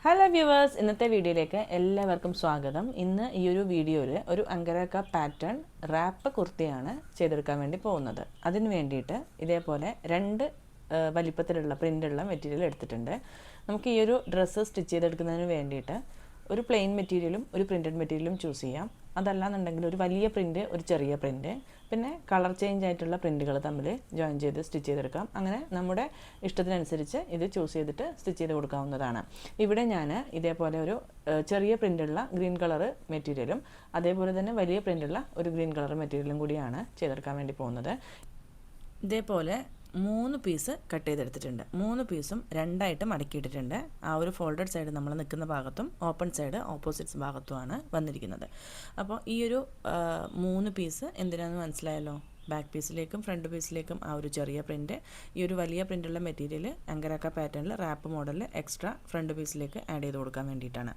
Hello viewers, ഇന്നത്തെ വീഡിയോയിലേക്ക് എല്ലാവർക്കും സ്വാഗതം. ഇന്ന് ഈ ഒരു വീഡിയോയിൽ ഒരു അങ്കരക്ക പാറ്റേൺ റാപ്പ് കുർത്തിയാണ് ചെയ്തെടുക്കാൻ വേണ്ടി പോകുന്നത്. അതിന് വേണ്ടിയിട്ട് ഇതേപോലെ രണ്ട് വലിപ്പത്തിലുള്ള പ്രിൻ്റുള്ള മെറ്റീരിയൽ എടുത്തിട്ടുണ്ട്. നമുക്ക് ഈ ഒരു ഡ്രസ്സ് സ്റ്റിച്ച് ചെയ്തെടുക്കുന്നതിന് വേണ്ടിയിട്ട് ഒരു പ്ലെയിൻ മെറ്റീരിയലും ഒരു പ്രിൻറ്റഡ് മെറ്റീരിയലും ചൂസ് ചെയ്യാം. അതല്ലാന്നുണ്ടെങ്കിൽ ഒരു വലിയ പ്രിൻറ്റ്, ഒരു ചെറിയ പ്രിൻറ്റ്, പിന്നെ കളർ ചേഞ്ച് ആയിട്ടുള്ള പ്രിൻറ്റുകൾ തമ്മിൽ ജോയിൻ ചെയ്ത് സ്റ്റിച്ച് ചെയ്തെടുക്കാം. അങ്ങനെ നമ്മുടെ ഇഷ്ടത്തിനനുസരിച്ച് ഇത് ചൂസ് ചെയ്തിട്ട് സ്റ്റിച്ച് ചെയ്ത് കൊടുക്കാവുന്നതാണ്. ഇവിടെ ഞാൻ ഇതേപോലെ ഒരു ചെറിയ പ്രിൻ്റുള്ള ഗ്രീൻ കളർ മെറ്റീരിയലും അതേപോലെ തന്നെ വലിയ പ്രിൻ്റുള്ള ഒരു ഗ്രീൻ കളർ മെറ്റീരിയലും കൂടിയാണ് ചെയ്തെടുക്കാൻ വേണ്ടി പോകുന്നത്. ഇതേപോലെ 3 പീസ് കട്ട് ചെയ്തെടുത്തിട്ടുണ്ട്. 3 പീസും രണ്ടായിട്ട് മടക്കിയിട്ടിട്ടുണ്ട്. ആ ഒരു ഫോൾഡഡ് സൈഡ് നമ്മൾ നിൽക്കുന്ന ഭാഗത്തും ഓപ്പൺ സൈഡ് ഓപ്പോസിറ്റ്സ് ഭാഗത്തുമാണ് വന്നിരിക്കുന്നത്. അപ്പോൾ ഈ ഒരു 3 പീസ് എന്തിനാണെന്ന് മനസ്സിലായല്ലോ. ബാക്ക് പീസിലേക്കും ഫ്രണ്ട് പീസിലേക്കും ആ ഒരു ചെറിയ പ്രിൻറ്റ്, ഈ ഒരു വലിയ പ്രിൻ്റുള്ള മെറ്റീരിയൽ അങ്കരക്ക പാറ്റേണിൽ റാപ്പ് മോഡലിൽ എക്സ്ട്രാ ഫ്രണ്ട് പീസിലേക്ക് ആഡ് ചെയ്ത് കൊടുക്കാൻ വേണ്ടിയിട്ടാണ്.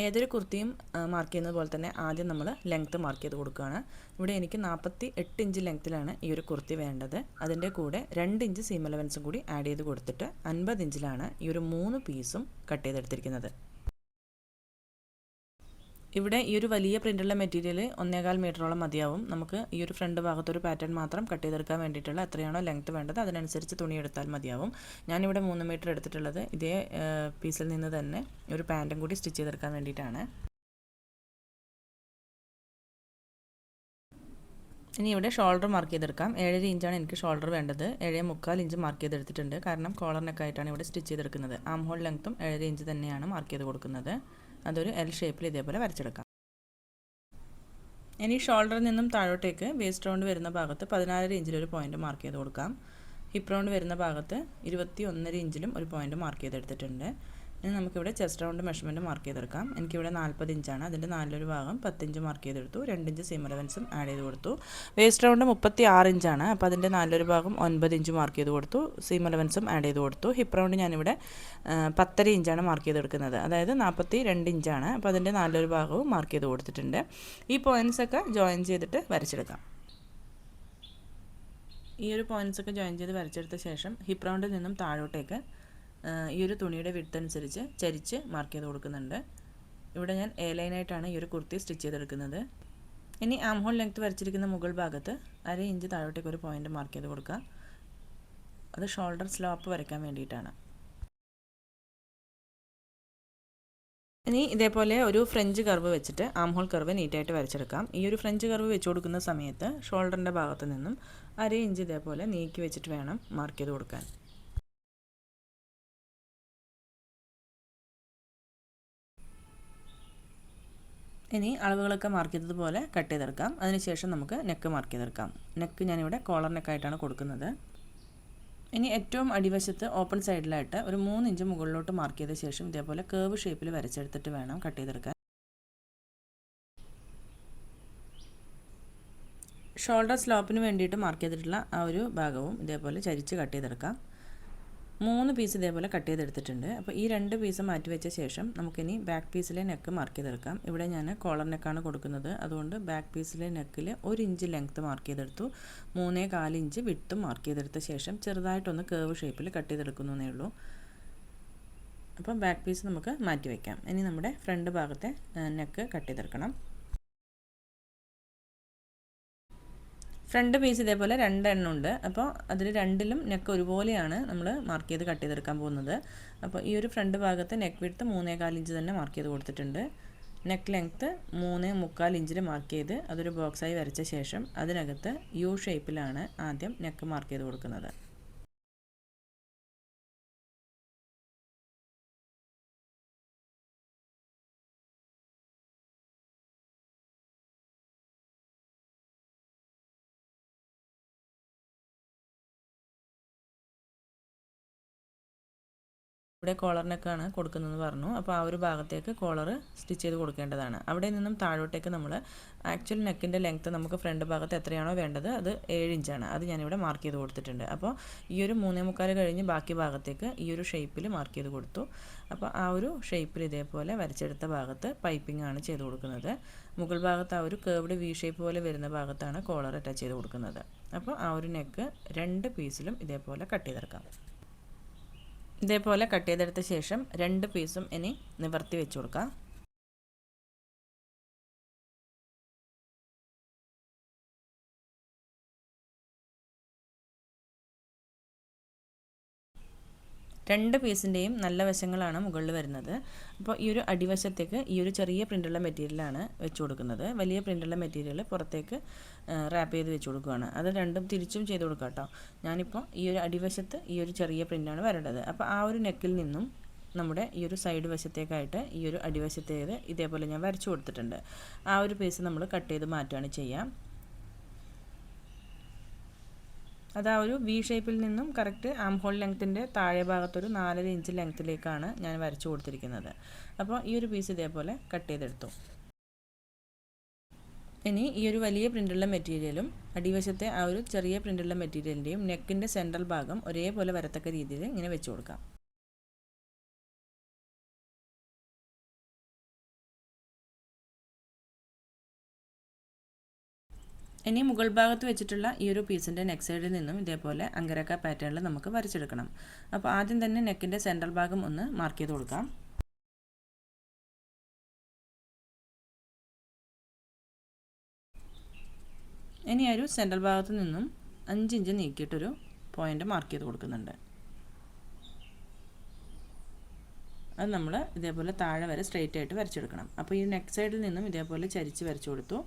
ഏതൊരു കുർത്തിയും മാർക്ക് ചെയ്യുന്നത് പോലെ തന്നെ ആദ്യം നമ്മൾ ലെങ്ത്ത് മാർക്ക് ചെയ്ത് കൊടുക്കുകയാണ്. ഇവിടെ എനിക്ക് 48 ഇഞ്ച് ലെങ്ത്തിലാണ് ഈ ഒരു കുർത്തി വേണ്ടത്. അതിൻ്റെ കൂടെ 2 ഇഞ്ച് സീം അലവൻസും കൂടി ആഡ് ചെയ്ത് കൊടുത്തിട്ട് 50 ഇഞ്ചിലാണ് ഈ ഒരു 3 പീസും കട്ട് ചെയ്തെടുത്തിരിക്കുന്നത്. ഇവിടെ ഈ ഒരു വലിയ പ്രിൻ്റുള്ള മെറ്റീരിയൽ 1.25 മീറ്ററോളം മതിയാവും. നമുക്ക് ഈ ഒരു ഫ്രണ്ട് ഭാഗത്തൊരു പാറ്റേൺ മാത്രം കട്ട് ചെയ്തെടുക്കാൻ വേണ്ടിയിട്ടുള്ള എത്രയാണോ ലെങ്ത്ത് വേണ്ടത് അതിനനുസരിച്ച് തുണി എടുത്താൽ മതിയാവും. ഞാനിവിടെ 3 മീറ്റർ എടുത്തിട്ടുള്ളത് ഇതേ പീസിൽ നിന്ന് തന്നെ ഒരു പാൻറ്റും കൂടി സ്റ്റിച്ച് ചെയ്തെടുക്കാൻ വേണ്ടിയിട്ടാണ്. ഇനി ഇവിടെ ഷോൾഡർ മാർക്ക് ചെയ്തെടുക്കാം. 7.5 ഇഞ്ചാണ് എനിക്ക് ഷോൾഡർ വേണ്ടത്. 7.25 ഇഞ്ച് മാർക്ക് ചെയ്തെടുത്തിട്ടുണ്ട്. കാരണം കോളർ നെക്കായിട്ടാണ് ഇവിടെ സ്റ്റിച്ച് ചെയ്തെടുക്കുന്നത്. ആം ഹോൾ ലെങ്ത്തും 7.5 ഇഞ്ച് തന്നെയാണ് മാർക്ക് ചെയ്ത് കൊടുക്കുന്നത്. അതൊരു എൽ ഷേപ്പിൽ ഇതേപോലെ വരച്ചെടുക്കാം. ഇനി ഷോൾഡറിൽ നിന്നും താഴോട്ടേക്ക് വേസ്റ്റ് റൗണ്ട് വരുന്ന ഭാഗത്ത് 16 ഇഞ്ചിലൊരു പോയിൻ്റ് മാർക്ക് ചെയ്ത് കൊടുക്കാം. ഹിപ്പ് റൗണ്ട് വരുന്ന ഭാഗത്ത് 21.5 ഇഞ്ചിലും ഒരു പോയിൻ്റ് മാർക്ക് ചെയ്തെടുത്തിട്ടുണ്ട്. ഇനി നമുക്കിവിടെ ചെസ്റ്റ് റൗണ്ട് മെഷർമെൻറ്റ് മാർക്ക് ചെയ്തെടുക്കാം. എനിക്കിവിടെ 40 ഇഞ്ചാണ്. അതിൻ്റെ 4 ഭാഗം 10 ഇഞ്ച് മാർക്ക് ചെയ്തെടുത്തു. 2 ഇഞ്ച് സീം അലവൻസും ആഡ് ചെയ്ത് കൊടുത്തു. വേസ്റ്റ് റൗണ്ട് 36 ഇഞ്ചാണ്. അപ്പോൾ അതിൻ്റെ 4 ഭാഗം 9 ഇഞ്ച് മാർക്ക് ചെയ്ത് കൊടുത്തു. സീം അലവൻസും ആഡ് ചെയ്ത് കൊടുത്തു. ഹിപ്പ് റൗണ്ട് ഞാനിവിടെ 10.5 ഇഞ്ചാണ് മാർക്ക് ചെയ്തെടുക്കുന്നത്. അതായത് 42 ഇഞ്ചാണ്. അപ്പോൾ അതിൻ്റെ 4 ഭാഗവും മാർക്ക് ചെയ്ത് കൊടുത്തിട്ടുണ്ട്. ഈ പോയിൻറ്റ്സൊക്കെ ജോയിൻ ചെയ്തിട്ട് വരച്ചെടുക്കാം. ഈ ഒരു പോയിൻറ്റ്സൊക്കെ ജോയിൻ ചെയ്ത് വരച്ചെടുത്ത ശേഷം ഹിപ്പ് റൗണ്ടിൽ നിന്നും താഴോട്ടേക്ക് ഈ ഒരു തുണിയുടെ വിഡ്ത്ത് അനുസരിച്ച് ചരിച്ച് മാർക്ക് ചെയ്ത് കൊടുക്കുന്നുണ്ട്. ഇവിടെ ഞാൻ എ ലൈനായിട്ടാണ് ഈ ഒരു കുർത്തി സ്റ്റിച്ച് ചെയ്തെടുക്കുന്നത്. ഇനി ആം ഹോൾ ലെങ്ത്ത് വരച്ചിരിക്കുന്ന മുകൾ ഭാഗത്ത് 1/2 ഇഞ്ച് താഴോട്ടേക്ക് ഒരു പോയിൻ്റ് മാർക്ക് ചെയ്ത് കൊടുക്കുക. അത് ഷോൾഡർ സ്ലോപ്പ് വരയ്ക്കാൻ വേണ്ടിയിട്ടാണ്. ഇനി ഇതേപോലെ ഒരു ഫ്രഞ്ച് കർവ് വെച്ചിട്ട് ആം ഹോൾ കർവ് നീറ്റായിട്ട് വരച്ചെടുക്കാം. ഈ ഒരു ഫ്രഞ്ച് കർവ് വെച്ച് കൊടുക്കുന്ന സമയത്ത് ഷോൾഡറിൻ്റെ ഭാഗത്ത് നിന്നും 1/2 ഇഞ്ച് ഇതേപോലെ നീക്കി വെച്ചിട്ട് വേണം മാർക്ക് ചെയ്ത് കൊടുക്കാൻ. ഇനി അളവുകളൊക്കെ മാർക്ക് ചെയ്തതുപോലെ കട്ട് ചെയ്തെടുക്കാം. അതിനുശേഷം നമുക്ക് നെക്ക് മാർക്ക് ചെയ്തെടുക്കാം. നെക്ക് ഞാനിവിടെ കോളർ നെക്കായിട്ടാണ് കൊടുക്കുന്നത്. ഇനി ഏറ്റവും അടിവശത്ത് ഓപ്പൺ സൈഡിലായിട്ട് ഒരു 3 ഇഞ്ച് മുകളിലോട്ട് മാർക്ക് ചെയ്ത ശേഷം ഇതേപോലെ കേർവ് ഷേപ്പിൽ വരച്ചെടുത്തിട്ട് വേണം കട്ട് ചെയ്തെടുക്കാൻ. ഷോൾഡർ സ്ലോപ്പിന് വേണ്ടിയിട്ട് മാർക്ക് ചെയ്തിട്ടുള്ള ആ ഒരു ഭാഗവും ഇതേപോലെ ചരിച്ച് കട്ട് ചെയ്തെടുക്കാം. 3 പീസ് ഇതേപോലെ കട്ട് ചെയ്തെടുത്തിട്ടുണ്ട്. അപ്പോൾ ഈ 2 പീസ് മാറ്റി വെച്ച ശേഷം നമുക്കിനി ബാക്ക് പീസിലെ നെക്ക് മാർക്ക് ചെയ്തെടുക്കാം. ഇവിടെ ഞാൻ കോളർ നെക്കാണ് കൊടുക്കുന്നത്. അതുകൊണ്ട് ബാക്ക് പീസിലെ നെക്കിൽ 1 ഇഞ്ച് ലെങ്ത്ത് മാർക്ക് ചെയ്തെടുത്തു. 3.25 ഇഞ്ച് വിഡ്ത്തും മാർക്ക് ചെയ്തെടുത്ത ശേഷം ചെറുതായിട്ടൊന്ന് കേർവ് ഷേപ്പിൽ കട്ട് ചെയ്തെടുക്കുന്നതേ ഉള്ളൂ. അപ്പം ബാക്ക് പീസ് നമുക്ക് മാറ്റി വയ്ക്കാം. ഇനി നമ്മുടെ ഫ്രണ്ട് ഭാഗത്തെ നെക്ക് കട്ട് ചെയ്തെടുക്കണം. ഫ്രണ്ട് പീസ് ഇതേപോലെ 2 എണ്ണം ഉണ്ട്. അപ്പോൾ അതിൽ രണ്ടിലും നെക്ക് ഒരുപോലെയാണ് നമ്മൾ മാർക്ക് ചെയ്ത് കട്ട് ചെയ്തെടുക്കാൻ പോകുന്നത്. അപ്പോൾ ഈ ഒരു ഫ്രണ്ട് ഭാഗത്ത് നെക്ക് വിഡ്ത്ത് 3.25 ഇഞ്ച് തന്നെ മാർക്ക് ചെയ്ത് കൊടുത്തിട്ടുണ്ട്. നെക്ക് ലെങ്ത്ത് 3.25 ഇഞ്ചിൽ മാർക്ക് ചെയ്ത് അതൊരു ബോക്സായി വരച്ച ശേഷം അതിനകത്ത് യു ഷേപ്പിലാണ് ആദ്യം നെക്ക് മാർക്ക് ചെയ്ത് കൊടുക്കുന്നത്. ഇവിടെ കോളർ നെക്കാണ് കൊടുക്കുന്നതെന്ന് പറഞ്ഞു. അപ്പോൾ ആ ഒരു ഭാഗത്തേക്ക് കോളർ സ്റ്റിച്ച് ചെയ്ത് കൊടുക്കേണ്ടതാണ്. അവിടെ നിന്നും താഴോട്ടേക്ക് നമ്മൾ ആക്ച്വൽ നെക്കിൻ്റെ ലെങ്ത്ത് നമുക്ക് ഫ്രണ്ട് ഭാഗത്ത് എത്രയാണോ വേണ്ടത് അത് 7 ഇഞ്ചാണ്. അത് ഞാനിവിടെ മാർക്ക് ചെയ്ത് കൊടുത്തിട്ടുണ്ട്. അപ്പോൾ ഈ ഒരു 3.25 കഴിഞ്ഞ് ബാക്കി ഭാഗത്തേക്ക് ഈ ഒരു ഷേപ്പിൽ മാർക്ക് ചെയ്ത് കൊടുത്തു. അപ്പോൾ ആ ഒരു ഷേപ്പിൽ ഇതേപോലെ വരച്ചെടുത്ത ഭാഗത്ത് പൈപ്പിംഗ് ആണ് ചെയ്ത് കൊടുക്കുന്നത്. മുകൾ ഭാഗത്ത് ആ ഒരു കേർവ്ഡ് വി ഷേപ്പ് പോലെ വരുന്ന ഭാഗത്താണ് കോളർ അറ്റാച്ച് ചെയ്ത് കൊടുക്കുന്നത്. അപ്പോൾ ആ ഒരു നെക്ക് 2 പീസിലും ഇതേപോലെ കട്ട് ചെയ്തെടുക്കാം. ഇതേപോലെ കട്ട് ചെയ്തെടുത്ത ശേഷം 2 പീസും ഇനി നിവർത്തി വെച്ച് കൊടുക്കാം. രണ്ട് പീസിൻ്റെയും നല്ല വശങ്ങളാണ് മുകളിൽ വരുന്നത്. അപ്പോൾ ഈ ഒരു അടിവശത്തേക്ക് ഈ ഒരു ചെറിയ പ്രിൻ്റുള്ള മെറ്റീരിയലാണ് വെച്ച് കൊടുക്കുന്നത്. വലിയ പ്രിൻ്റുള്ള മെറ്റീരിയൽ പുറത്തേക്ക് റാപ്പ് ചെയ്ത് വെച്ച് കൊടുക്കുകയാണ്. അത് രണ്ടും തിരിച്ചും ചെയ്ത് കൊടുക്കാം കേട്ടോ. ഞാനിപ്പോൾ ഈ ഒരു അടിവശത്ത് ഈ ഒരു ചെറിയ പ്രിൻ്റാണ് വരേണ്ടത്. അപ്പോൾ ആ ഒരു നെക്കിൽ നിന്നും നമ്മുടെ ഈ ഒരു സൈഡ് വശത്തേക്കായിട്ട് ഈ ഒരു അടിവശത്തേത് ഇതേപോലെ ഞാൻ വരച്ചു കൊടുത്തിട്ടുണ്ട്. ആ ഒരു പീസ് നമ്മൾ കട്ട് ചെയ്ത് മാറ്റുകയാണ് ചെയ്യുക. അത് ആ ഒരു വി ഷേപ്പിൽ നിന്നും കറക്റ്റ് ആം ഹോൾ ലെങ്ത്തിൻ്റെ താഴെ ഭാഗത്തൊരു 4.5 ഇഞ്ച് ലെങ്ത്തിലേക്കാണ് ഞാൻ വരച്ചു കൊടുത്തിരിക്കുന്നത്. അപ്പോൾ ഈ ഒരു പീസ് ഇതേപോലെ കട്ട് ചെയ്തെടുത്തു. ഇനി ഈ ഒരു വലിയ പ്രിൻ്റുള്ള മെറ്റീരിയലും അടിവശത്തെ ആ ഒരു ചെറിയ പ്രിൻ്റുള്ള മെറ്റീരിയലിൻ്റെയും നെക്കിൻ്റെ സെൻട്രൽ ഭാഗം ഒരേപോലെ വരത്തക്ക രീതിയിൽ ഇങ്ങനെ വെച്ച് കൊടുക്കാം. ഇനി മുകൾ ഭാഗത്ത് വെച്ചിട്ടുള്ള ഈ ഒരു പീസിൻ്റെ നെക്ക് സൈഡിൽ നിന്നും ഇതേപോലെ അങ്കരക്ക പാറ്റേണിൽ നമുക്ക് വരച്ചെടുക്കണം. അപ്പോൾ ആദ്യം തന്നെ നെക്കിൻ്റെ സെൻട്രൽ ഭാഗം ഒന്ന് മാർക്ക് ചെയ്ത് കൊടുക്കാം. ഇനി ഒരു സെൻട്രൽ ഭാഗത്ത് നിന്നും 5 ഇഞ്ച് നീക്കിയിട്ടൊരു പോയിൻ്റ് മാർക്ക് ചെയ്ത് കൊടുക്കുന്നുണ്ട്. അത് നമ്മൾ ഇതേപോലെ താഴെ വരെ സ്ട്രെയിറ്റ് ആയിട്ട് വരച്ചെടുക്കണം. അപ്പോൾ ഈ നെക്ക് സൈഡിൽ നിന്നും ഇതേപോലെ ചരിച്ച് വരച്ചു കൊടുത്തു.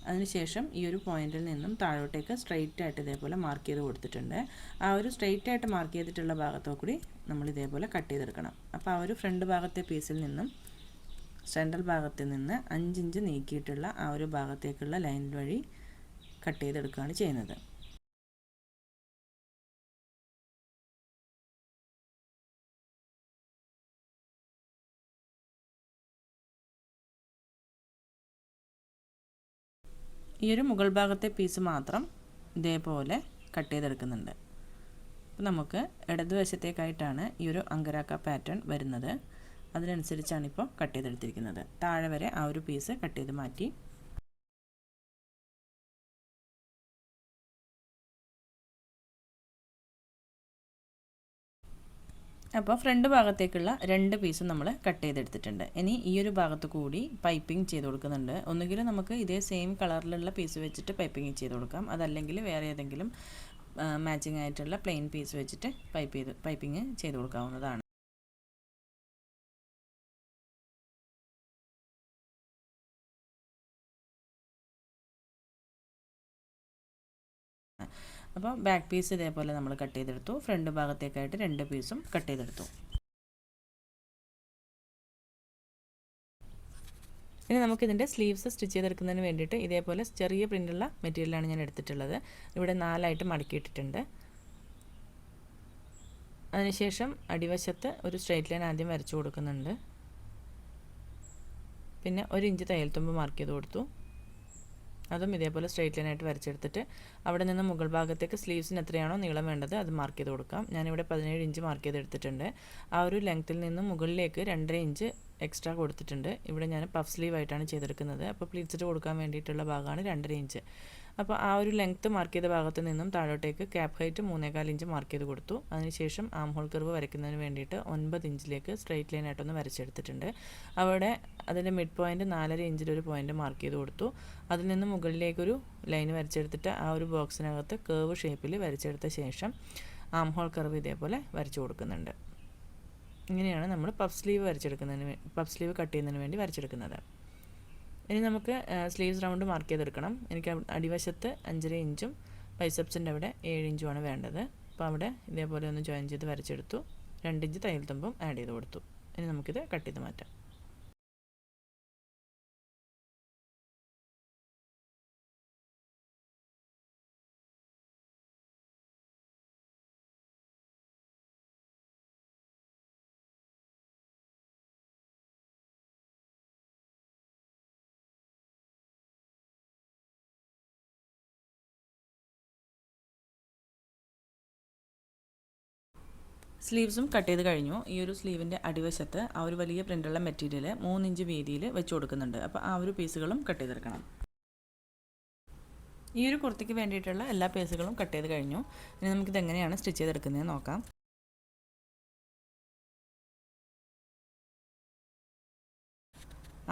അതിനുശേഷം ഈ ഒരു പോയിന്റിൽ നിന്നും താഴോട്ടേക്ക് സ്ട്രെയിറ്റ് ആയിട്ട് ഇതേപോലെ മാർക്ക് ചെയ്ത് കൊടുത്തിട്ടുണ്ട്. ആ ഒരു സ്ട്രെയിറ്റ് ആയിട്ട് മാർക്ക് ചെയ്തിട്ടുള്ള ഭാഗത്തോ കൂടി നമ്മൾ ഇതേപോലെ കട്ട് ചെയ്തെടുക്കണം. അപ്പോൾ ആ ഒരു ഫ്രണ്ട് ഭാഗത്തെ പീസിൽ നിന്നും സെൻട്രൽ ഭാഗത്ത് നിന്ന് 5 ഇഞ്ച് നീക്കിയിട്ടുള്ള ആ ഒരു ഭാഗത്തേക്കുള്ള ലൈൻ വഴി കട്ട് ചെയ്തെടുക്കുകയാണ് ചെയ്യുന്നത്. ഈ ഒരു മുകൾ ഭാഗത്തെ പീസ് മാത്രം ഇതേപോലെ കട്ട് ചെയ്തെടുക്കുന്നുണ്ട്. അപ്പോൾ നമുക്ക് ഇടതുവശത്തേക്കായിട്ടാണ് ഈ ഒരു അങ്കരാക്ക പാറ്റേൺ വരുന്നത്. അതിനനുസരിച്ചാണ് ഇപ്പോൾ കട്ട് ചെയ്തെടുത്തിരിക്കുന്നത്. താഴെ വരെ ആ ഒരു പീസ് കട്ട് ചെയ്ത് മാറ്റി. അപ്പോൾ ഫ്രണ്ട് ഭാഗത്തേക്കുള്ള 2 പീസും നമ്മൾ കട്ട് ചെയ്തെടുത്തിട്ടുണ്ട്. ഇനി ഈ ഒരു ഭാഗത്ത് കൂടി പൈപ്പിംഗ് ചെയ്ത് കൊടുക്കുന്നുണ്ട്. ഒന്നുകിൽ നമുക്ക് ഇതേ സെയിം കളറിലുള്ള പീസ് വെച്ചിട്ട് പൈപ്പിംഗ് ചെയ്ത് കൊടുക്കാം. അതല്ലെങ്കിൽ വേറെ ഏതെങ്കിലും മാച്ചിങ് ആയിട്ടുള്ള പ്ലെയിൻ പീസ് വെച്ചിട്ട് പൈപ്പിംഗ് ചെയ്ത് കൊടുക്കാവുന്നതാണ്. അപ്പോൾ ബാക്ക് പീസ് ഇതേപോലെ നമ്മൾ കട്ട് ചെയ്തെടുത്തു. ഫ്രണ്ട് ഭാഗത്തേക്കായിട്ട് 2 പീസും കട്ട് ചെയ്തെടുത്തു. ഇനി നമുക്കിതിൻ്റെ സ്ലീവ്സ് സ്റ്റിച്ച് ചെയ്തെടുക്കുന്നതിന് വേണ്ടിയിട്ട് ഇതേപോലെ ചെറിയ പ്രിൻ്റുള്ള മെറ്റീരിയലാണ് ഞാൻ എടുത്തിട്ടുള്ളത്. ഇവിടെ 4 മടക്കിയിട്ടിട്ടുണ്ട്. അതിനുശേഷം അടിവശത്ത് ഒരു സ്ട്രെയിറ്റ് ലൈൻ ആദ്യം വരച്ചു കൊടുക്കുന്നുണ്ട്. പിന്നെ 1 ഇഞ്ച് തയ്യൽ തുമ്പ് മാർക്ക് ചെയ്ത് കൊടുത്തു. അതും ഇതേപോലെ സ്ട്രെയിറ്റ് ലൈനായിട്ട് വരച്ചെടുത്തിട്ട് അവിടെ നിന്ന് മുകൾ ഭാഗത്തേക്ക് സ്ലീവ്സിന് എത്രയാണോ നീളം വേണ്ടത് അത് മാർക്ക് ചെയ്ത് കൊടുക്കാം. ഞാനിവിടെ 17 ഇഞ്ച് മാർക്ക് ചെയ്തെടുത്തിട്ടുണ്ട്. ആ ഒരു ലെങ്ത്തിൽ നിന്നും മുകളിലേക്ക് 2.5 ഇഞ്ച് എക്സ്ട്രാ കൊടുത്തിട്ടുണ്ട്. ഇവിടെ ഞാൻ പഫ് സ്ലീവ് ആയിട്ടാണ് ചെയ്തെടുക്കുന്നത്. അപ്പോൾ പ്ലീറ്റ്സിട്ട് കൊടുക്കാൻ വേണ്ടിയിട്ടുള്ള ഭാഗമാണ് 2.5 ഇഞ്ച്. അപ്പോൾ ആ ഒരു ലെങ്ത്ത് മാർക്ക് ചെയ്ത ഭാഗത്ത് നിന്നും താഴോട്ടേക്ക് ക്യാപ്പ് ഹൈറ്റ് 3.25 ഇഞ്ച് മാർക്ക് ചെയ്ത് കൊടുത്തു. അതിനുശേഷം ആം ഹോൾ കർവ് വരയ്ക്കുന്നതിന് വേണ്ടിയിട്ട് 9 ഇഞ്ചിലേക്ക് സ്ട്രെയിറ്റ് ലൈനായിട്ടൊന്ന് വരച്ചെടുത്തിട്ടുണ്ട്. അവിടെ അതിൻ്റെ മിഡ് പോയിൻറ്റ് 4.5 ഇഞ്ചിലൊരു പോയിൻറ്റ് മാർക്ക് ചെയ്ത് കൊടുത്തു. അതിൽ നിന്ന് മുകളിലേക്കൊരു ലൈൻ വരച്ചെടുത്തിട്ട് ആ ഒരു ബോക്സിനകത്ത് കേർവ് ഷേപ്പിൽ വരച്ചെടുത്ത ശേഷം ആം ഹോൾ കർവ് ഇതേപോലെ വരച്ചു കൊടുക്കുന്നുണ്ട്. ഇങ്ങനെയാണ് നമ്മൾ പഫ് സ്ലീവ് കട്ട് ചെയ്യുന്നതിന് വേണ്ടി വരച്ചെടുക്കുന്നത്. ഇനി നമുക്ക് സ്ലീവ്സ് റൗണ്ട് മാർക്ക് ചെയ്തെടുക്കണം. എനിക്ക് അടിവശത്ത് 5.5 ഇഞ്ചും ബൈസെപ്സിൻ്റെ അവിടെ 7 ഇഞ്ചുമാണ് വേണ്ടത്. അപ്പോൾ അവിടെ ഇതേപോലെ ഒന്ന് ജോയിൻ ചെയ്ത് വരച്ചെടുത്തു. 2 ഇഞ്ച് തയ്യൽ തുമ്പും ആഡ് ചെയ്ത് കൊടുത്തു. ഇനി നമുക്കിത് കട്ട് ചെയ്ത് മാറ്റാം. സ്ലീവ്സും കട്ട് ചെയ്ത് കഴിഞ്ഞു. ഈ ഒരു സ്ലീവിൻ്റെ അടിവശത്ത് ആ ഒരു വലിയ പ്രിൻ്റുള്ള മെറ്റീരിയൽ 3 ഇഞ്ച് വീതിയിൽ വെച്ച് കൊടുക്കുന്നുണ്ട്. അപ്പോൾ ആ ഒരു പീസുകളും കട്ട് ചെയ്തെടുക്കണം. ഈ ഒരു കുർത്തിക്ക് വേണ്ടിയിട്ടുള്ള എല്ലാ പീസുകളും കട്ട് ചെയ്ത് കഴിഞ്ഞു. ഇനി നമുക്കിത് എങ്ങനെയാണ് സ്റ്റിച്ച് ചെയ്തെടുക്കുന്നതെന്ന് നോക്കാം.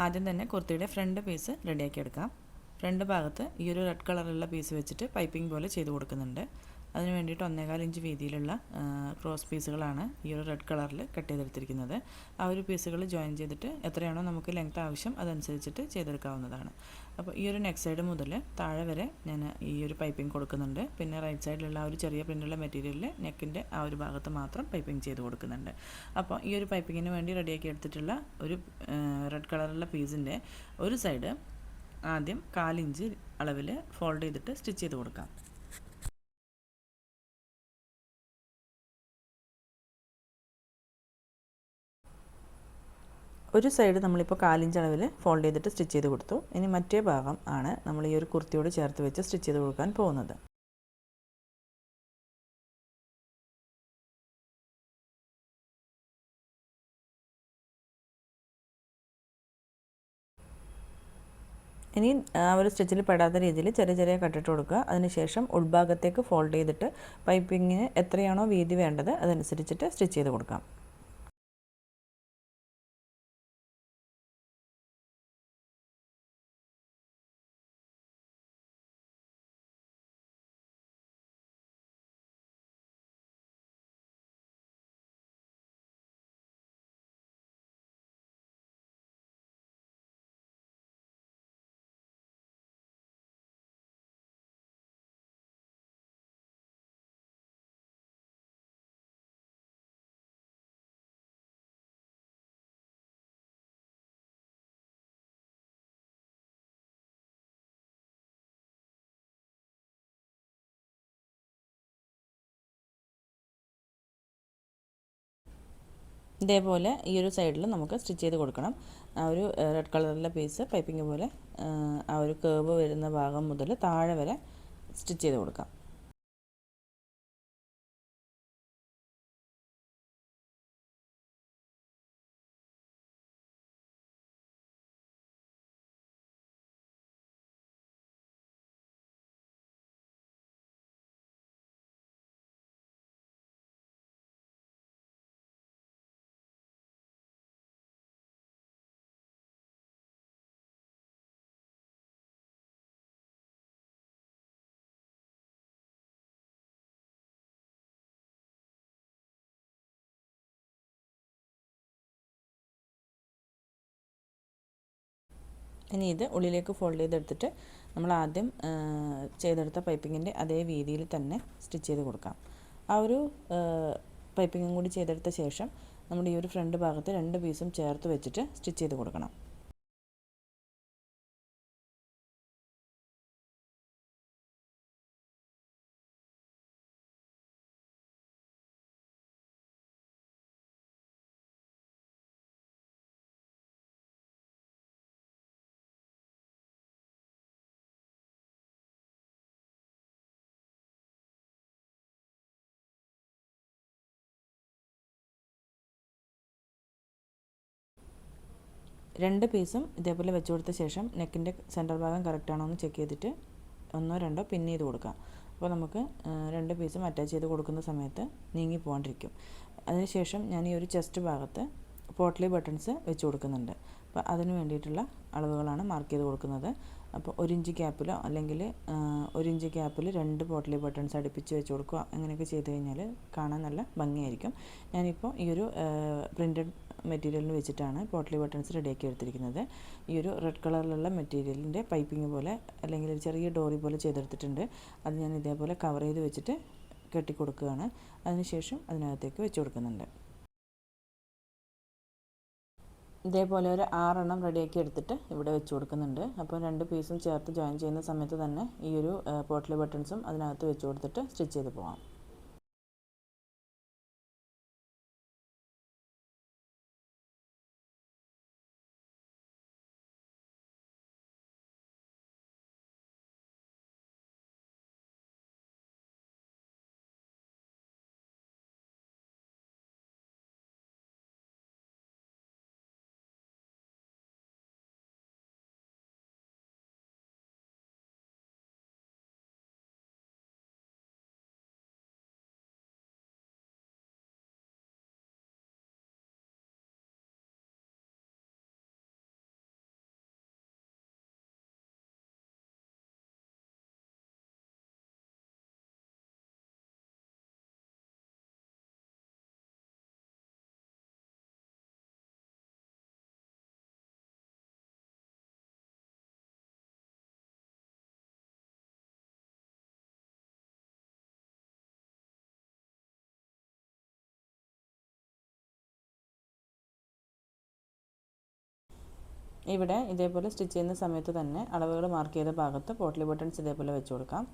ആദ്യം തന്നെ കുർത്തിയുടെ ഫ്രണ്ട് പീസ് റെഡിയാക്കി എടുക്കാം. ഫ്രണ്ട് ഭാഗത്ത് ഈ ഒരു റെഡ് കളറുള്ള പീസ് വെച്ചിട്ട് പൈപ്പിംഗ് പോലെ ചെയ്ത് കൊടുക്കുന്നുണ്ട്. അതിന് വേണ്ടിയിട്ട് 1.25 ഇഞ്ച് വീതിയിലുള്ള ക്രോസ് പീസുകളാണ് ഈ ഒരു റെഡ് കളറിൽ കട്ട് ചെയ്തെടുത്തിരിക്കുന്നത്. ആ ഒരു പീസുകൾ ജോയിൻ ചെയ്തിട്ട് എത്രയാണോ നമുക്ക് ലെങ്ത് ആവശ്യം അതനുസരിച്ചിട്ട് ചെയ്തെടുക്കാവുന്നതാണ്. അപ്പോൾ ഈ ഒരു നെക്ക് സൈഡ് മുതൽ താഴെ വരെ ഞാൻ ഈ ഒരു പൈപ്പിംഗ് കൊടുക്കുന്നുണ്ട്. പിന്നെ റൈറ്റ് സൈഡിലുള്ള ആ ഒരു ചെറിയ പ്രിൻ്റുള്ള മെറ്റീരിയലിൽ നെക്കിൻ്റെ ആ ഒരു ഭാഗത്ത് മാത്രം പൈപ്പിംഗ് ചെയ്ത് കൊടുക്കുന്നുണ്ട്. അപ്പോൾ ഈ ഒരു പൈപ്പിങ്ങിന് വേണ്ടി റെഡിയാക്കി എടുത്തിട്ടുള്ള ഒരു റെഡ് കളറുള്ള പീസിൻ്റെ ഒരു സൈഡ് ആദ്യം 1/4 ഇഞ്ച് അളവിൽ ഫോൾഡ് ചെയ്തിട്ട് സ്റ്റിച്ച് ചെയ്ത് കൊടുക്കാം. ഒരു സൈഡ് നമ്മളിപ്പോൾ 1/4 ഇഞ്ച് അളവിൽ ഫോൾഡ് ചെയ്തിട്ട് സ്റ്റിച്ച് ചെയ്ത് കൊടുത്തു. ഇനി മറ്റേ ഭാഗം ആണ് നമ്മൾ ഈ ഒരു കുർത്തിയോട് ചേർത്ത് വെച്ച് സ്റ്റിച്ച് ചെയ്ത് കൊടുക്കാൻ പോകുന്നത്. ഇനി ആ ഒരു സ്റ്റിച്ചിൽ പെടാത്ത രീതിയിൽ ചെറിയ ചെറിയ കട്ടിട്ട് കൊടുക്കുക. അതിനുശേഷം ഉൾഭാഗത്തേക്ക് ഫോൾഡ് ചെയ്തിട്ട് പൈപ്പിങ്ങിന് എത്രയാണോ വീതി വേണ്ടത് അതനുസരിച്ചിട്ട് സ്റ്റിച്ച് ചെയ്ത് കൊടുക്കാം. ഇതേപോലെ ഈ ഒരു സൈഡിൽ നമുക്ക് സ്റ്റിച്ച് ചെയ്ത് കൊടുക്കണം. ആ ഒരു റെഡ് കളറിലെ പീസ് പൈപ്പിംഗ് പോലെ ആ ഒരു കേർവ് വരുന്ന ഭാഗം മുതൽ താഴെ വരെ സ്റ്റിച്ച് ചെയ്ത് കൊടുക്കാം. ഇനി ഇത് ഉള്ളിലേക്ക് ഫോൾഡ് ചെയ്തെടുത്തിട്ട് നമ്മൾ ആദ്യം ചെയ്തെടുത്ത പൈപ്പിങ്ങിൻ്റെ അതേ വീതിയിൽ തന്നെ സ്റ്റിച്ച് ചെയ്ത് കൊടുക്കാം. ആ ഒരു പൈപ്പിങ്ങും കൂടി ചെയ്തെടുത്ത ശേഷം നമ്മുടെ ഈ ഒരു ഫ്രണ്ട് ഭാഗത്ത് 2 പീസും ചേർത്ത് വെച്ചിട്ട് സ്റ്റിച്ച് ചെയ്ത് കൊടുക്കണം. രണ്ട് പീസും ഇതേപോലെ വെച്ച് കൊടുത്ത ശേഷം നെക്കിൻ്റെ സെൻറ്റർ ഭാഗം കറക്റ്റാണോ എന്ന് ചെക്ക് ചെയ്തിട്ട് 1-2 പിൻ ചെയ്ത് കൊടുക്കാം. അപ്പോൾ നമുക്ക് 2 പീസും അറ്റാച്ച് ചെയ്ത് കൊടുക്കുന്ന സമയത്ത് നീങ്ങി പോകാണ്ടിരിക്കും. അതിനുശേഷം ഞാൻ ഈ ഒരു ചെസ്റ്റ് ഭാഗത്ത് പോട്ട്ലി ബട്ടൺസ് വെച്ച് കൊടുക്കുന്നുണ്ട്. അപ്പോൾ അതിന് വേണ്ടിയിട്ടുള്ള അളവുകളാണ് മാർക്ക് ചെയ്ത് കൊടുക്കുന്നത്. അപ്പോൾ 1 ഇഞ്ച് ഗ്യാപ്പിലോ അല്ലെങ്കിൽ 1 ഇഞ്ച് ഗ്യാപ്പിൽ 2 പോട്ട്ലി ബട്ടൺസ് അടുപ്പിച്ച് വെച്ച് കൊടുക്കുക. അങ്ങനെയൊക്കെ ചെയ്ത് കഴിഞ്ഞാൽ കാണാൻ നല്ല ഭംഗിയായിരിക്കും. ഞാനിപ്പോൾ ഈ ഒരു പ്രിൻറ്റഡ് മെറ്റീരിയലിന് വെച്ചിട്ടാണ് പോട്ട്ലി ബട്ടൺസ് റെഡിയാക്കി എടുത്തിരിക്കുന്നത്. ഈ ഒരു റെഡ് കളറിലുള്ള മെറ്റീരിയലിൻ്റെ പൈപ്പിംഗ് പോലെ അല്ലെങ്കിൽ ഒരു ചെറിയ ഡോറി പോലെ ചെയ്തെടുത്തിട്ടുണ്ട്. അത് ഞാൻ ഇതേപോലെ കവർ ചെയ്ത് വെച്ചിട്ട് കെട്ടിക്കൊടുക്കുകയാണ്. അതിനുശേഷം അതിനകത്തേക്ക് വെച്ച് കൊടുക്കുന്നുണ്ട്. ഇതേപോലെ ഒരു 6 എണ്ണം റെഡിയാക്കി എടുത്തിട്ട് ഇവിടെ വെച്ച് കൊടുക്കുന്നുണ്ട്. അപ്പോൾ 2 പീസും ചേർത്ത് ജോയിൻ ചെയ്യുന്ന സമയത്ത് തന്നെ ഈ ഒരു പോട്ട്ലി ബട്ടൺസും അതിനകത്ത് വെച്ച് കൊടുത്തിട്ട് സ്റ്റിച്ച് ചെയ്ത് പോകാം. ഇവിടെ ഇതേപോലെ സ്റ്റിച്ച് ചെയ്യുന്ന സമയത്ത് തന്നെ അളവുകൾ മാർക്ക് ചെയ്ത ഭാഗത്ത് പോട്ട്ലി ബട്ടൺസ് ഇതേപോലെ വെച്ച് കൊടുക്കാം.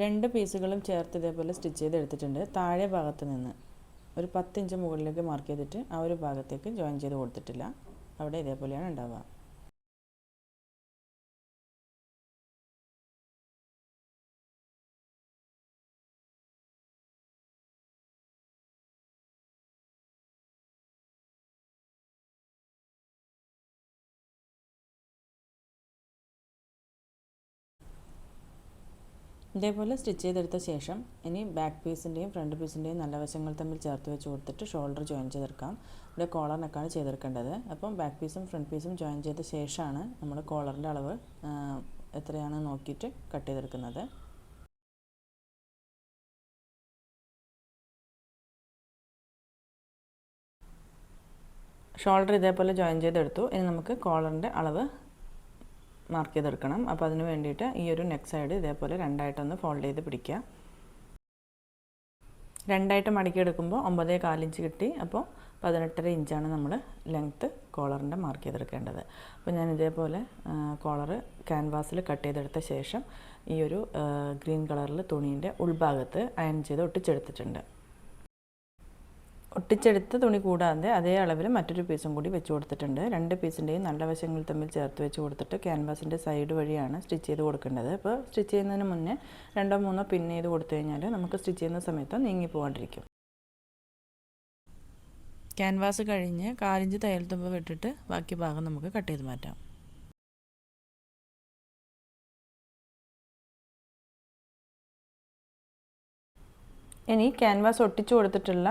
രണ്ട് പീസുകളും ചേർത്ത് ഇതേപോലെ സ്റ്റിച്ച് ചെയ്തെടുത്തിട്ടുണ്ട്. താഴെ ഭാഗത്ത് നിന്ന് ഒരു 10 ഇഞ്ച് മുകളിലേക്ക് മാർക്ക് ചെയ്തിട്ട് ആ ഒരു ഭാഗത്തേക്ക് ജോയിൻ ചെയ്ത് കൊടുത്തിട്ടില്ല. അവിടെ ഇതേപോലെയാണ് ഉണ്ടാവുക. ഇതേപോലെ സ്റ്റിച്ച് ചെയ്തെടുത്ത ശേഷം ഇനി ബാക്ക് പീസിൻ്റെയും ഫ്രണ്ട് പീസിൻ്റെയും നല്ല വശങ്ങൾ തമ്മിൽ ചേർത്ത് വെച്ച് കൊടുത്തിട്ട് ഷോൾഡർ ജോയിൻ ചെയ്തെടുക്കാം. ഇവിടെ കോളർ നെക്കാണ് ചെയ്തെടുക്കേണ്ടത്. അപ്പം ബാക്ക് പീസും ഫ്രണ്ട് പീസും ജോയിൻ ചെയ്ത ശേഷമാണ് നമ്മൾ കോളറിൻ്റെ അളവ് എത്രയാണെന്ന് നോക്കിയിട്ട് കട്ട് ചെയ്തെടുക്കുന്നത്. ഷോൾഡർ ഇതേപോലെ ജോയിൻ ചെയ്തെടുത്തു. ഇനി നമുക്ക് കോളറിൻ്റെ അളവ് മാർക്ക് ചെയ്തെടുക്കണം. അപ്പോൾ അതിന് വേണ്ടിയിട്ട് ഈ ഒരു നെക്ക് സൈഡ് ഇതേപോലെ രണ്ടായിട്ടൊന്ന് ഫോൾഡ് ചെയ്ത് പിടിക്കുക. രണ്ടായിട്ട് മടക്കിയെടുക്കുമ്പോൾ 9.25 ഇഞ്ച് കിട്ടി. അപ്പോൾ 18.5 ഇഞ്ചാണ് നമ്മൾ ലെങ്ത്ത് കോളറിൻ്റെ മാർക്ക് ചെയ്തെടുക്കേണ്ടത്. അപ്പോൾ ഞാൻ ഇതേപോലെ കോളറ് ക്യാൻവാസിൽ കട്ട് ചെയ്തെടുത്ത ശേഷം ഈ ഒരു ഗ്രീൻ കളറിൽ തുണീൻ്റെ ഉൾഭാഗത്ത് അയൺ ചെയ്ത് ഒട്ടിച്ചെടുത്തിട്ടുണ്ട്. ഒട്ടിച്ചെടുത്ത തുണി കൂടാതെ അതേ അളവിൽ മറ്റൊരു പീസും കൂടി വെച്ച് കൊടുത്തിട്ടുണ്ട്. രണ്ട് പീസിൻ്റെയും നല്ല വശങ്ങൾ തമ്മിൽ ചേർത്ത് വെച്ച് കൊടുത്തിട്ട് ക്യാൻവാസിൻ്റെ സൈഡ് വഴിയാണ് സ്റ്റിച്ച് ചെയ്ത് കൊടുക്കേണ്ടത്. അപ്പോൾ സ്റ്റിച്ച് ചെയ്യുന്നതിന് മുന്നേ 2-3 പിൻ ചെയ്ത് കൊടുത്തു കഴിഞ്ഞാൽ നമുക്ക് സ്റ്റിച്ച് ചെയ്യുന്ന സമയത്ത് നീങ്ങി പോകാണ്ടിരിക്കും. ക്യാൻവാസ് കഴിഞ്ഞ് 1/4 ഇഞ്ച് തയ്യൽ തുമ്പ് വിട്ടിട്ട് ബാക്കി ഭാഗം നമുക്ക് കട്ട് ചെയ്ത് മാറ്റാം. ഇനി ക്യാൻവാസ് ഒട്ടിച്ചു കൊടുത്തിട്ടുള്ള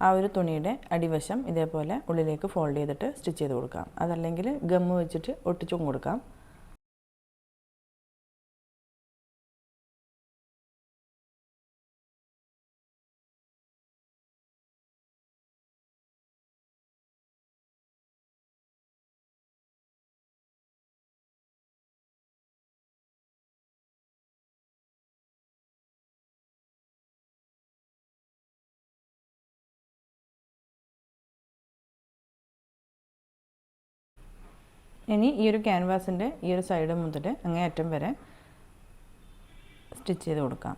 ആ ഒരു തുണിയുടെ അടിവശം ഇതേപോലെ ഉള്ളിലേക്ക് ഫോൾഡ് ചെയ്തിട്ട് സ്റ്റിച്ച് ചെയ്ത് കൊടുക്കാം. അതല്ലെങ്കിൽ ഗമ്മ് വെച്ചിട്ട് ഒട്ടിച്ചും കൊടുക്കാം. ഇനി ഈ ഒരു ക്യാൻവാസിൻ്റെ ഈ ഒരു സൈഡ് മുതൽ അങ്ങേയറ്റം വരെ സ്റ്റിച്ച് ചെയ്ത് കൊടുക്കാം.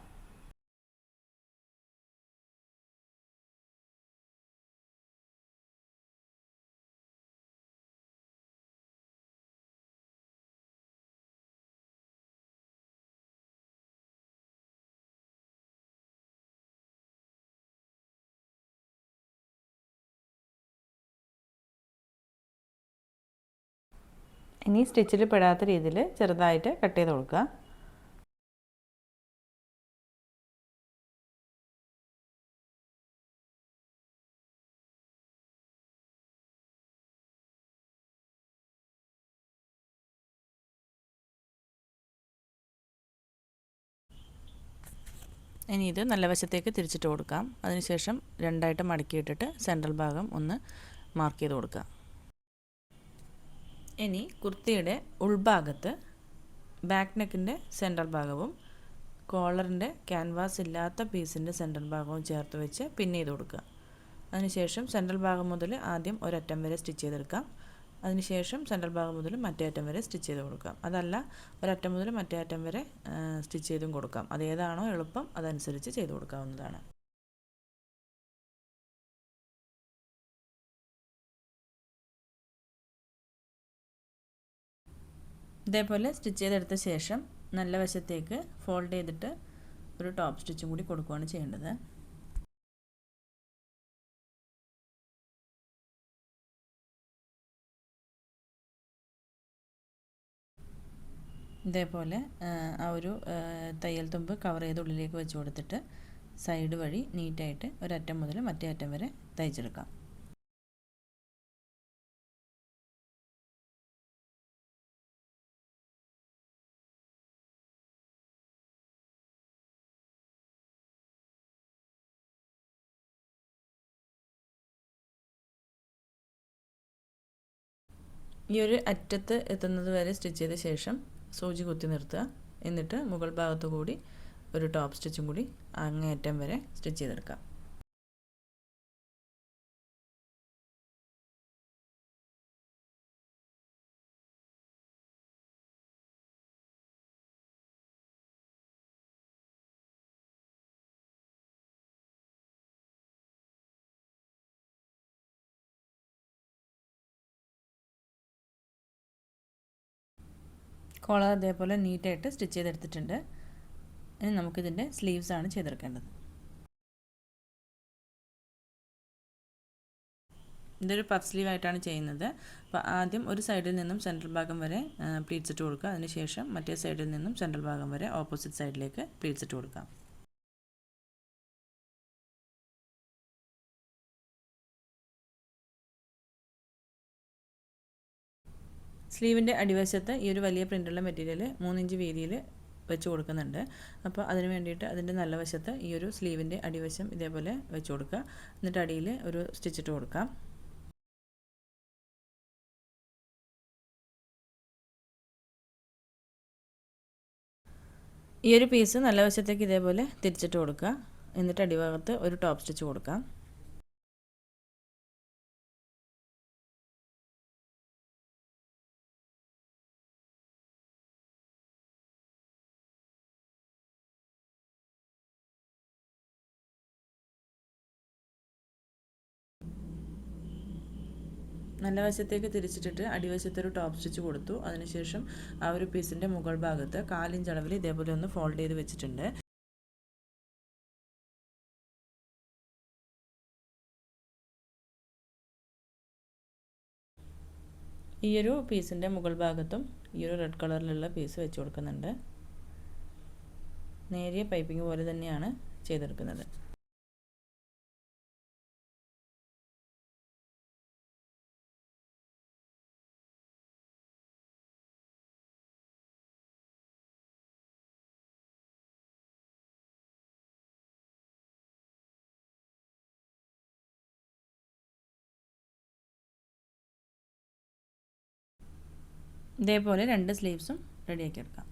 ഇനി സ്റ്റിച്ചിൽ പെടാത്ത രീതിയിൽ ചെറുതായിട്ട് കട്ട് ചെയ്ത് കൊടുക്കുക. ഇനി ഇത് നല്ല വശത്തേക്ക് തിരിച്ചിട്ട് കൊടുക്കാം. അതിനുശേഷം രണ്ടായിട്ട് മടക്കിയിട്ടിട്ട് സെൻട്രൽ ഭാഗം ഒന്ന് മാർക്ക് ചെയ്ത് കൊടുക്കുക. ഇനി കുർത്തിയുടെ ഉൾഭാഗത്ത് ബാക്ക് നെക്കിൻ്റെ സെൻട്രൽ ഭാഗവും കോളറിൻ്റെ ക്യാൻവാസ് ഇല്ലാത്ത പീസിൻ്റെ സെൻട്രൽ ഭാഗവും ചേർത്ത് വെച്ച് പിൻ ചെയ്ത് കൊടുക്കുക. അതിനുശേഷം സെൻട്രൽ ഭാഗം മുതൽ ആദ്യം ഒരറ്റം വരെ സ്റ്റിച്ച് ചെയ്തെടുക്കാം. അതിനുശേഷം സെൻട്രൽ ഭാഗം മുതൽ മറ്റേ അറ്റം വരെ സ്റ്റിച്ച് ചെയ്ത് കൊടുക്കാം. അതല്ല ഒരറ്റം മുതൽ മറ്റേ അറ്റം വരെ സ്റ്റിച്ച് ചെയ്തും കൊടുക്കാം. അതേതാണോ എളുപ്പം അതനുസരിച്ച് ചെയ്ത് കൊടുക്കാവുന്നതാണ്. ഇതേപോലെ സ്റ്റിച്ച് ചെയ്തെടുത്ത ശേഷം നല്ല വശത്തേക്ക് ഫോൾഡ് ചെയ്തിട്ട് ഒരു ടോപ്പ് സ്റ്റിച്ചും കൂടി കൊടുക്കുകയാണ് ചെയ്യേണ്ടത്. ഇതേപോലെ ആ ഒരു തയ്യൽ തുമ്പ് കവർ ചെയ്ത് ഉള്ളിലേക്ക് വെച്ച് കൊടുത്തിട്ട് സൈഡ് വഴി നീറ്റായിട്ട് ഒരറ്റം മുതൽ മറ്റേ അറ്റം വരെ തയ്ച്ചെടുക്കാം. ഈ ഒരു അറ്റത്ത് എത്തുന്നത് വരെ സ്റ്റിച്ച് ചെയ്ത ശേഷം സൂചി കുത്തി നിർത്തുക. എന്നിട്ട് മുകൾ ഭാഗത്തു കൂടി ഒരു ടോപ്പ് സ്റ്റിച്ചും കൂടി അങ്ങേയറ്റം വരെ സ്റ്റിച്ച് ചെയ്തെടുക്കാം. കോളർ അതേപോലെ നീറ്റായിട്ട് സ്റ്റിച്ച് ചെയ്തെടുത്തിട്ടുണ്ട്. ഇനി നമുക്കിതിൻ്റെ സ്ലീവ്സാണ് ചെയ്തെടുക്കേണ്ടത്. ഇതൊരു പഫ് സ്ലീവ് ആയിട്ടാണ് ചെയ്യുന്നത്. അപ്പോൾ ആദ്യം ഒരു സൈഡിൽ നിന്നും സെൻട്രൽ ഭാഗം വരെ പ്ലീറ്റ്സ് ഇട്ട് കൊടുക്കുക. അതിനുശേഷം മറ്റേ സൈഡിൽ നിന്നും സെൻട്രൽ ഭാഗം വരെ ഓപ്പോസിറ്റ് സൈഡിലേക്ക് പ്ലീറ്റ്സ് ഇട്ട് കൊടുക്കാം. സ്ലീവിൻ്റെ അടിവശത്ത് ഈ ഒരു വലിയ പ്രിൻ്റുള്ള മെറ്റീരിയൽ 3 ഇഞ്ച് വീതിയിൽ വെച്ച് കൊടുക്കുന്നുണ്ട്. അപ്പോൾ അതിന് വേണ്ടിയിട്ട് അതിൻ്റെ നല്ല വശത്ത് ഈ ഒരു സ്ലീവിൻ്റെ അടിവശം ഇതേപോലെ വെച്ച് കൊടുക്കുക. എന്നിട്ട് അടിയിൽ ഒരു സ്റ്റിച്ച് ഇട്ട് കൊടുക്കാം. ഈ ഒരു പീസ് നല്ല വശത്തേക്ക് ഇതേപോലെ തിരിച്ചിട്ട് കൊടുക്കുക. എന്നിട്ട് അടിഭാഗത്ത് ഒരു ടോപ്പ് സ്റ്റിച്ച് കൊടുക്കാം. നല്ല വശത്തേക്ക് തിരിച്ചിട്ടിട്ട് അടിവശത്തൊരു ടോപ്പ് സ്റ്റിച്ച് കൊടുത്തു. അതിനുശേഷം ആ ഒരു പീസിൻ്റെ മുകൾ ഭാഗത്ത് 1/4 ഇഞ്ച് അളവിൽ ഇതേപോലെ ഒന്ന് ഫോൾഡ് ചെയ്ത് വെച്ചിട്ടുണ്ട്. ഈ ഒരു പീസിൻ്റെ മുകൾ ഭാഗത്തും ഈ ഒരു റെഡ് കളറിലുള്ള പീസ് വെച്ച് കൊടുക്കുന്നുണ്ട്. നേരിയ പൈപ്പിംഗ് പോലെ തന്നെയാണ് ചെയ്തെടുക്കുന്നത്. ഇതേപോലെ 2 സ്ലീവ്സും റെഡിയാക്കി എടുക്കാം.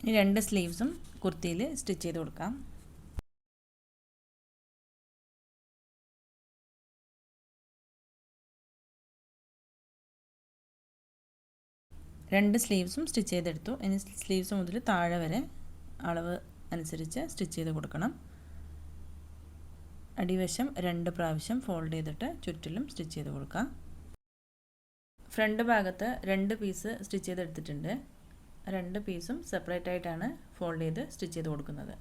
ഈ 2 സ്ലീവ്സും കുർത്തിയിൽ സ്റ്റിച്ച് ചെയ്ത് കൊടുക്കാം. രണ്ട് സ്ലീവ്സും സ്റ്റിച്ച് ചെയ്തെടുത്തു. ഇനി സ്ലീവ്സ് മുതൽ താഴെ വരെ അളവ് അനുസരിച്ച് സ്റ്റിച്ച് ചെയ്ത് കൊടുക്കണം. അടിവശം 2 പ്രാവശ്യം ഫോൾഡ് ചെയ്തിട്ട് ചുറ്റിലും സ്റ്റിച്ച് ചെയ്ത് കൊടുക്കാം. ഫ്രണ്ട് ഭാഗത്ത് 2 പീസ് സ്റ്റിച്ച് ചെയ്തെടുത്തിട്ടുണ്ട്. 2 പീസും സെപ്പറേറ്റ് ആയിട്ടാണ് ഫോൾഡ് ചെയ്ത് സ്റ്റിച്ച് ചെയ്ത് കൊടുക്കുന്നത്.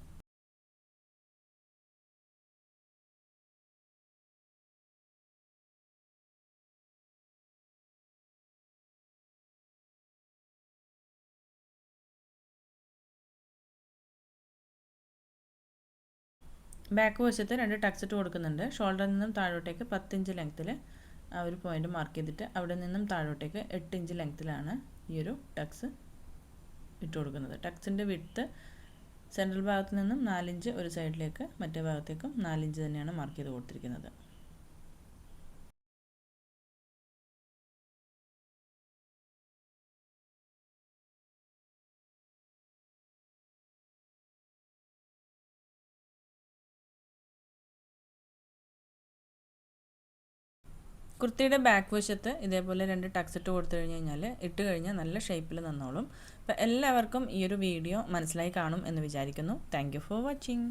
ബാക്ക് വശത്ത് 2 ടക്സ് ഇട്ട് കൊടുക്കുന്നുണ്ട്. ഷോൾഡറിൽ നിന്നും താഴോട്ടേക്ക് 10 ഇഞ്ച് ലെങ്ത്തിൽ ആ ഒരു പോയിന്റ് മാർക്ക് ചെയ്തിട്ട് അവിടെ നിന്നും താഴോട്ടേക്ക് 8 ഇഞ്ച് ലെങ്ത്തിലാണ് ഈ ഒരു ടക്സ് ഇട്ട് കൊടുക്കുന്നത്. ടക്സിൻ്റെ വിഡ്ത്ത് സെൻട്രൽ ഭാഗത്ത് നിന്നും 4 ഇഞ്ച് ഒരു സൈഡിലേക്ക്, മറ്റേ ഭാഗത്തേക്കും 4 ഇഞ്ച് തന്നെയാണ് മാർക്ക് ചെയ്ത് കൊടുത്തിരിക്കുന്നത്. കുർത്തിയുടെ ബാക്ക് വശത്ത് ഇതേപോലെ 2 ടക്സ് ഇട്ട് കൊടുത്തു കഴിഞ്ഞാൽ നല്ല ഷേപ്പിൽ നിന്നോളും. അപ്പോൾ എല്ലാവർക്കും ഈ ഒരു വീഡിയോ മനസ്സിലായി കാണും എന്ന് വിചാരിക്കുന്നു. Thank you for watching.